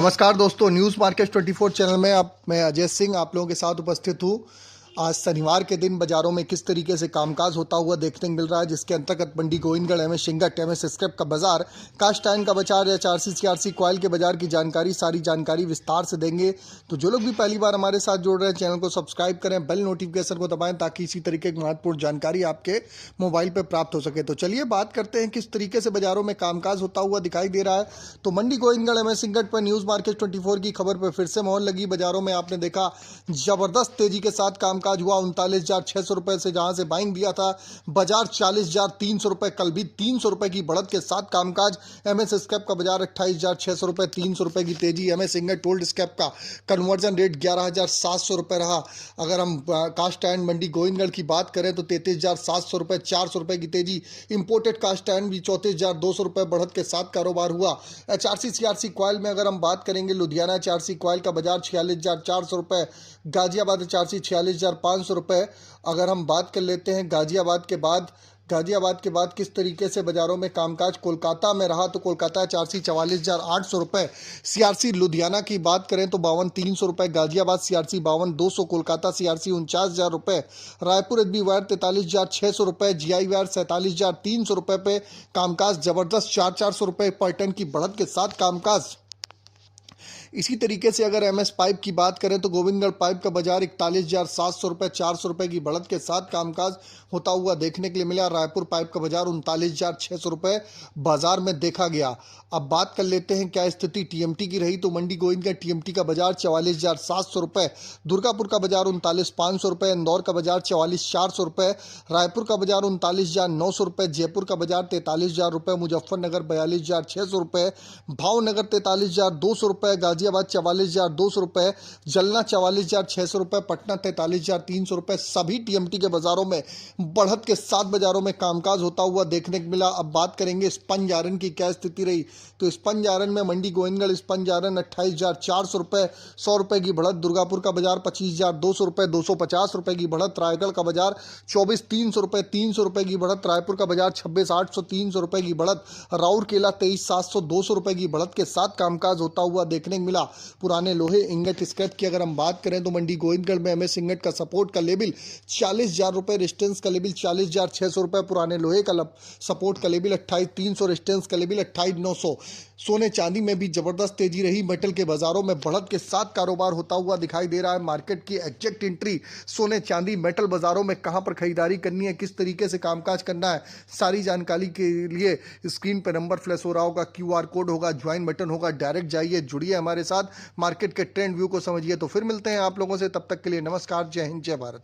नमस्कार दोस्तों, news market 24 channel में मैं अजय सिंह आप लोगों के साथ उपस्थित हूँ। आज शनिवार के दिन बाजारों में किस तरीके से कामकाज होता हुआ देखने को मिल रहा है, जिसके अंतर्गत मंडी गोविंदगढ़, एमएस शिंगट, एमएस स्क्रैप का बाजार, कास्ट आयरन का बाजार या चारसी सीआरसी कॉयल के बाजार की जानकारी, सारी जानकारी विस्तार से देंगे। तो जो लोग भी पहली बार हमारे साथ जुड़ रहे हैं, चैनल को सब्सक्राइब करें, बेल नोटिफिकेशन को दबाएं ताकि इसी तरीके की महत्वपूर्ण जानकारी आपके मोबाइल पर प्राप्त हो सके। तो चलिए बात करते हैं किस तरीके से बाजारों में कामकाज होता हुआ दिखाई दे रहा है। तो मंडी गोविंदगढ़, एमएस शिंगट पर न्यूज़ मार्केट 24 की खबर पर फिर से मोहर लगी। बाजारों में आपने देखा जबरदस्त तेजी के साथ कामकाज हुआ। 39,600 रुपए से जहां से बाइंग दिया था बाजार 40,300 रुपए, कल भी 300 रुपए की बढ़त के साथ कामकाज। एमएस स्क्रैप का बाजार 28,600 रुपए, 300 रुपए की तेजी। एमएस शिंगट ओल्ड स्क्रैप का कन्वर्जन रेट 11,700 रुपए रहा। अगर हम कास्ट आयरन मंडी गोविंदगढ़ की बात करें तो 33,700 रुपए, 400 रुपए की तेजी। इंपोर्टेड कास्ट आयरन भी 34,200 रुपए बढ़त के साथ कारोबार हुआ। एचआरसी सीआरसी कॉयल में अगर हम बात करेंगे, लुधियाना एचआरसी कॉयल का बाजार 46,400 रुपए, गाजियाबाद एचआरसी 46,500 रुपए। अगर हम बात कर लेते हैं गाजियाबाद के बाद किस तरीके से बाजारों में कामकाज कोलकाता में रहा, तो कोलकाता एचआरसी 44,800 रुपए। सीआरसी लुधियाना की बात करें तो 52,300 रुपए, गाजियाबाद सीआरसी 52,200, कोलकाता सीआरसी 49,000 रुपए, रायपुर एचबी वायर 43,600 रुपए, जीआई वायर 47,300 रुपए पे कामकाज जबरदस्त 400 रुपए पर टन की बढ़त के साथ कामकाज। इसी तरीके से अगर एमएस पाइप की बात करें तो गोविंदगढ़ पाइप का बाजार 41,700 रुपए, 400 रुपए की बढ़त के साथ कामकाज होता हुआ देखने के लिए मिला। रायपुर पाइप का बाजार 39,600 रुपए बाजार में देखा गया। अब बात कर लेते हैं क्या स्थिति टीएमटी की रही, तो मंडी गोविंदगढ़ टीएमटी का बाजार 44,700 रुपए, दुर्गापुर का बाजार 39,500 रुपए, इंदौर का बाजार 44,400 रुपए, रायपुर का बाजार 39,900 रुपए, जयपुर का बाजार 43,000 रुपए, मुजफ्फरनगर 42,600 रुपए, भावनगर 43,200 रुपए, गाजियाबाद 44,200 रुपए, जलना 44,600 रुपए, पटना 43,300 रुपए। सभी टीएमटी के बाजारों में बढ़त के साथ बाजारों में कामकाज होता हुआ देखने को मिला। अब बात करेंगे स्पंज आयरन की क्या स्थिति रही, तो स्पंज आयरन में मंडी गोविंदगढ़ स्पंज आयरन 28,400 रुपए, 100 रुपए की बढ़त। दुर्गापुर का बाजार 25,200 रुपए, 250 रुपए की बढ़त। रायगढ़ का बाजार 24,300 रुपए, 300 रुपए की बढ़त। रायपुर का बाजार 26,800, 300 रुपए की बढ़त। राउरकेला 23,700, 200 रुपए की बढ़त के साथ कामकाज होता हुआ देखने को मिला। पुराने लोहे इंगट स्क्रैप की अगर हम बात करें तो मंडी गोविंदगढ़ में एमएस इंगट का सपोर्ट का लेवल 40,000 रुपए, रेजिस्टेंस का लेवल 40,600 रुपए। पुराने लोहे का सपोर्ट का लेवल 28,300, रेजिस्टेंस का लेवल 28,900। सोने चांदी में भी जबरदस्त तेजी रही। मेटल के बाजारों में बढ़त के साथ कारोबार होता हुआ दिखाई दे रहा है। मार्केट की एग्जैक्ट एंट्री सोने चांदी मेटल बाजारों में कहां पर खरीदारी करनी है, किस तरीके से कामकाज करना है, सारी जानकारी के लिए स्क्रीन पर नंबर फ्लैश हो रहा होगा, क्यूआर कोड होगा, ज्वाइन बटन होगा, डायरेक्ट जाइए, जुड़िए हमारे साथ, मार्केट के ट्रेंड व्यू को समझिए। तो फिर मिलते हैं आप लोगों से, तब तक के लिए नमस्कार, जय हिंद, जय भारत।